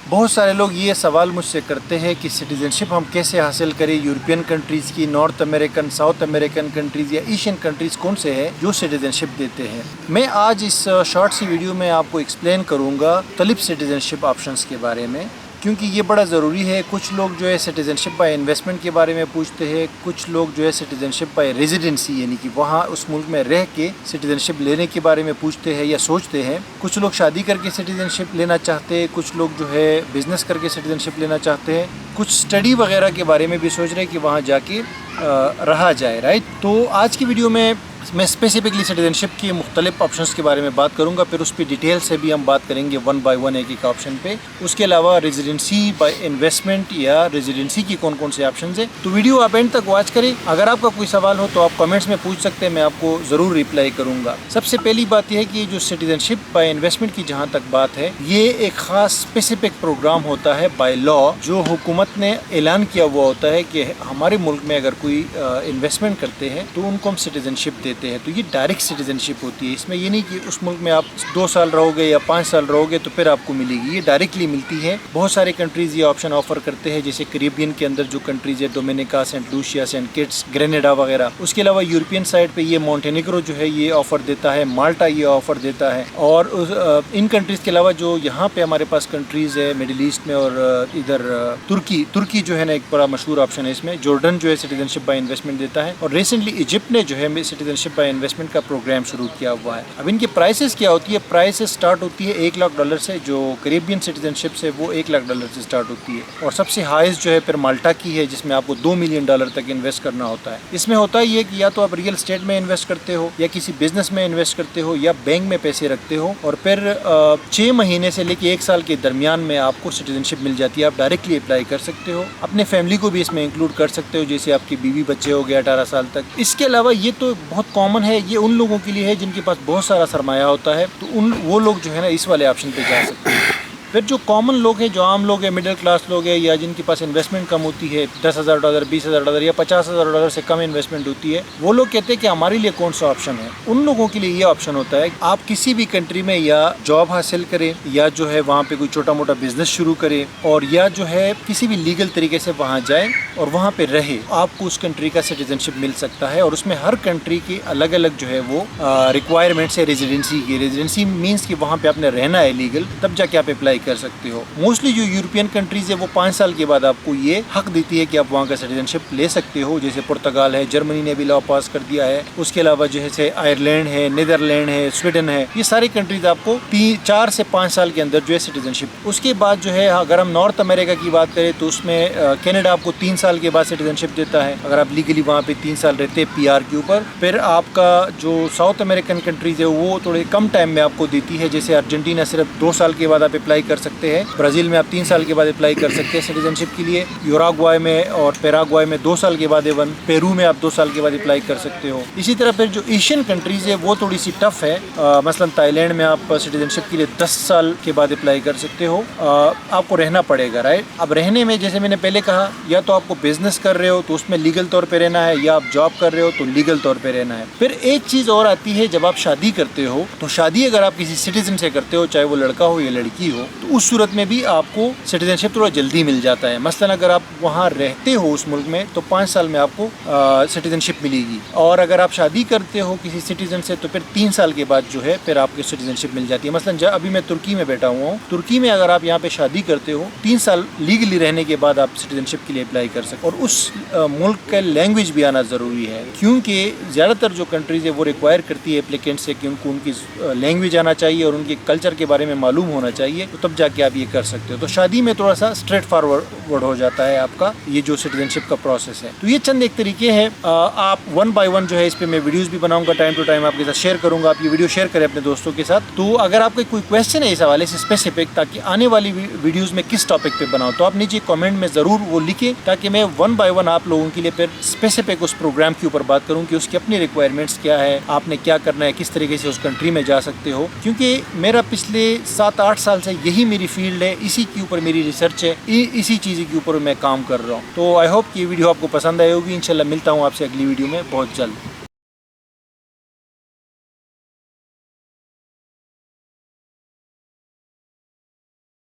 بہت سارے لوگ یہ سوال مجھ سے کرتے ہیں کہ سٹیزن شپ ہم کیسے حاصل کریں، یورپین کنٹریز کی، north American, south American countries یا ایشین کنٹریز کون سے ہیں جو سٹیزن شپ دیتے ہیں۔ میں آج اس شارٹ سی ویڈیو میں آپ کو ایکسپلین کروں گا مختلف سٹیزن شپ آپشنز کے بارے میں، کیونکہ یہ بڑا ضروری ہے۔ کچھ لوگ جو ہے سٹیزن شپ بائی انویسٹمنٹ کے بارے میں پوچھتے ہیں، کچھ لوگ جو ہے سٹیزن شپ بائی ریزیڈنسی یعنی کہ وہاں اس ملک میں رہ کے سٹیزن شپ لینے کے بارے میں پوچھتے ہیں یا سوچتے ہیں۔ کچھ لوگ شادی کر کے سٹیزن شپ لینا چاہتے ہیں، کچھ لوگ جو ہے بزنس کر کے سٹیزن شپ لینا چاہتے ہیں، کچھ اسٹڈی وغیرہ کے بارے میں بھی سوچ رہے ہیں کہ وہاں جا کے رہا جائے، رائٹ۔ تو آج کی ویڈیو میں اسپیسیفکلی سٹیزن شپ کی مختلف آپشنز کے بارے میں بات کروں گا، پھر اس پہ ڈیٹیل سے بھی ہم بات کریں گے ون بائی ون ایک ایک آپشن پہ۔ اس کے علاوہ ریزیڈنسی بائی انویسٹمنٹ یا ریزیڈنسی کی کون کون سے آپشنز ہیں، تو ویڈیو آپ اینڈ تک واچ کریں۔ اگر آپ کا کوئی سوال ہو تو آپ کمنٹس میں پوچھ سکتے ہیں، میں آپ کو ضرور ریپلائی کروں گا۔ سب سے پہلی بات یہ ہے کہ جو سٹیزن شپ بائی انویسٹمنٹ کی جہاں تک بات ہے، یہ ایک خاص اسپیسیفک پروگرام ہوتا ہے بائی لا، جو حکومت نے اعلان کیا ہوا ہوتا ہے کہ ہمارے ملک میں اگر کوئی انویسٹمنٹ کرتے ہیں تو ان کو ہم سٹیزن شپ دیتے ہیں۔ تو یہ ڈائریکٹ سٹیزن شپ ہوتی ہے، اس میں یہ نہیں کہ اس ملک میں آپ 2 سال رہو گے یا 5 سال رہو گے تو پھر آپ کو ملے گی، یہ ڈائریکٹلی ملتی ہے۔ بہت سارے کنٹریز یہ آپشن آفر کرتے ہیں، جیسے کریبین کے اندر جو کنٹریز ہے، Dominica, Saint Lucia, Saint Kitts, گرینیڈا وغیرہ۔ اس کے علاوہ یورپین سائڈ پہ یہ مونٹینیگرو جو ہے یہ آفر دیتا ہے، مالٹا یہ آفر دیتا ہے۔ اور ان کنٹریز کے علاوہ جو یہاں پہ ہمارے پاس کنٹریز ہے مڈل ایسٹ میں، اور ادھر ترکی جو ہے نا ایک بڑا مشہور آپشن ہے اس میں۔ جارڈن جو ہے سٹیزن شپ بائی انویسٹمنٹ دیتا ہے، اور ریسنٹلی ایجپٹ نے جو ہے سٹیزن شپ بائی انویسٹمنٹ کا پروگرام شروع کیا ہوا ہے۔ اب ان کی پرائسز کیا ہوتی ہے؟ پرائسز سٹارٹ ہوتی ہے $1,00,000 سے، جو کریبین سٹیزن شپ ہے وہ $1,00,000 سے سٹارٹ ہوتی ہے، اور سب سے ہائیسٹ جو ہے پھر مالٹا کی ہے، جس میں آپ کو $2 ملین تک انویسٹ کرنا ہوتا ہے۔ اس میں ہوتا یہ کہ یا تو آپ ریئل اسٹیٹ میں انویسٹ کرتے ہو، یا کسی بزنس میں انویسٹ کرتے ہو، یا بینک میں پیسے رکھتے ہو، اور پھر 6 مہینے سے لے کے 1 سال کے درمیان میں آپ کو سٹیزن شپ مل جاتی ہے۔ آپ ڈائریکٹلی اپلائی کر سکتے ہو، اپنے فیملی کو بھی اس میں انکلوڈ کر سکتے ہو، جیسے آپ کی بیوی بچے ہو گئے 18 سال تک۔ اس کے علاوہ یہ تو بہت کامن ہے، یہ ان لوگوں کے لیے ہے جن کے پاس بہت سارا سرمایہ ہوتا ہے، تو وہ لوگ جو ہے نا اس والے آپشن پہ جا سکتے ہیں۔ پھر جو کامن لوگ ہیں، جو عام لوگ ہیں، مڈل کلاس لوگ ہیں، یا جن کے پاس انویسٹمنٹ کم ہوتی ہے، $10,000 $20,000 یا $50,000 سے کم انویسٹمنٹ ہوتی ہے، وہ لوگ کہتے ہیں کہ ہمارے لیے کون سا آپشن ہے۔ ان لوگوں کے لیے یہ آپشن ہوتا ہے کہ آپ کسی بھی کنٹری میں یا جاب حاصل کریں، یا جو ہے وہاں پہ کوئی چھوٹا موٹا بزنس شروع کریں، اور یا جو ہے کسی بھی لیگل طریقے سے وہاں جائیں اور وہاں پہ رہے، آپ کو اس کنٹری کا سٹیزن شپ مل سکتا ہے۔ اور اس میں ہر کنٹری کی الگ الگ جو ہے وہ ریکوائرمنٹس ہے ریزیڈنسی کی۔ ریزیڈنسی مینس کہ وہاں پہ آپ نے رہنا ہے لیگل، تب جا کے آپ اپلائی کر سکتے ہو۔ موسٹلی جو یورپین کنٹریز ہے وہ 5 سال کے بعد آپ کو یہ حق دیتی ہے کہ آپ وہاں کا سٹیزن شپ لے سکتے ہو، جیسے پرتگال ہے، جرمنی نے بھی لا پاس کر دیا ہے۔ اس کے علاوہ جو ہے آئرلینڈ ہے، نیدرلینڈ ہے، سویڈن ہے، یہ ساری کنٹریز آپ کو 4 سے 5 سال کے اندر جو ہے سٹیزن شپ۔ اس کے بعد جو ہے اگر ہم نارتھ امریکہ کی بات کریں تو اس میں کینیڈا آپ کو 3 سال کے بعد سٹیزن شپ دیتا ہے، اگر آپ لیگلی وہاں پہ 3 سال رہتے ہیں PR کے اوپر۔ پھر آپ کا جو ساؤتھ امریکن کنٹریز ہے وہ تھوڑے کم ٹائم میں آپ کو دیتی ہے، جیسے ارجنٹینا صرف 2 سال کے بعد آپ اپلائی کر سکتے ہیں، برازیل میں آپ 3 سال کے بعد اپلائی کر سکتے ہیں سٹیزن شپ کے لیے، یوراگوائے میں اور پیراگوائے میں 2 سال کے بعد، پیرو میں آپ 2 سال کے بعد اپلائی کر سکتے ہو۔ اسی طرح پھر جو ایشین کنٹریز ہے وہ تھوڑی سی ٹف ہے، مثلا تائی لینڈ میں آپ سٹیزن شپ کے لیے 10 سال کے بعد اپلائی کر سکتے ہو، آپ کو رہنا پڑے گا، رائٹ۔ اب رہنے میں جیسے میں نے پہلے کہا، یا تو آپ کو بزنس کر رہے ہو تو اس میں لیگل طور پہ رہنا ہے، یا آپ جاب کر رہے ہو تو لیگل طور پہ رہنا ہے۔ پھر ایک چیز اور آتی ہے، جب آپ شادی کرتے ہو تو شادی اگر آپ کسی سٹیزن سے کرتے ہو، چاہے وہ لڑکا ہو یا لڑکی ہو، تو اس صورت میں بھی آپ کو سٹیزن شپ تھوڑا جلدی مل جاتا ہے۔ مثلا اگر آپ وہاں رہتے ہو اس ملک میں تو 5 سال میں آپ کو سٹیزن شپ ملے گی، اور اگر آپ شادی کرتے ہو کسی سٹیزن سے تو پھر 3 سال کے بعد جو ہے پھر آپ کو سٹیزن شپ مل جاتی ہے۔ مثلا ابھی میں ترکی میں بیٹھا ہوا ہوں، ترکی میں اگر آپ یہاں پہ شادی کرتے ہو 3 سال لیگلی رہنے کے بعد آپ سٹیزن شپ کے لیے اپلائی کر سکتے، اور اس ملک کا لینگویج بھی آنا ضروری ہے، کیونکہ زیادہ تر جو کنٹریز ہے وہ ریکوائر کرتی ہے اپلیکینٹ سے کہ ان کو ان کی لینگویج آنا چاہیے اور ان کے کلچر کے بارے میں معلوم ہونا چاہیے، تو تب جا کے آپ یہ کر سکتے ہو۔ تو شادی میں تھوڑا سا اسٹریٹ فارورڈ ہو جاتا ہے آپ کا یہ جو سٹیزن شپ کا پروسیس ہے۔ تو یہ چند ایک طریقے ہیں، آپ 1 بائی 1 جو ہے اس پہ میں ویڈیوز بھی بناؤں گا، ٹائم ٹو ٹائم آپ کے ساتھ شیئر کروں گا، آپ یہ ویڈیو شیئر کریں اپنے دوستوں کے ساتھ۔ تو اگر آپ کا کوئی کویسچن ہے اس حوالے سے اسپیسیفک، تاکہ آنے والی ویڈیوز میں کس ٹاپک پہ بناؤں، تو آپ نیچے کامنٹ میں ضرور وہ لکھیں، تاکہ میں 1 بائی 1 آپ لوگوں کے لیے پھر اسپیسیفک اس پروگرام کے اوپر بات کروں کہ اس کی اپنی ریکوائرمنٹس کیا ہے، آپ نے کیا کرنا ہے، کس طریقے سے اس کنٹری میں جا سکتے ہو۔ کیونکہ میرا پچھلے 7-8 سال سے یہی میری فیلڈ ہے، اسی کے اوپر میری ریسرچ ہے، اسی چیز کے اوپر میں کام کر رہا ہوں۔ تو آئی ہوپ کہ یہ ویڈیو آپ کو پسند آئے ہوگی۔ انشاءاللہ ملتا ہوں آپ سے اگلی ویڈیو میں بہت جلد۔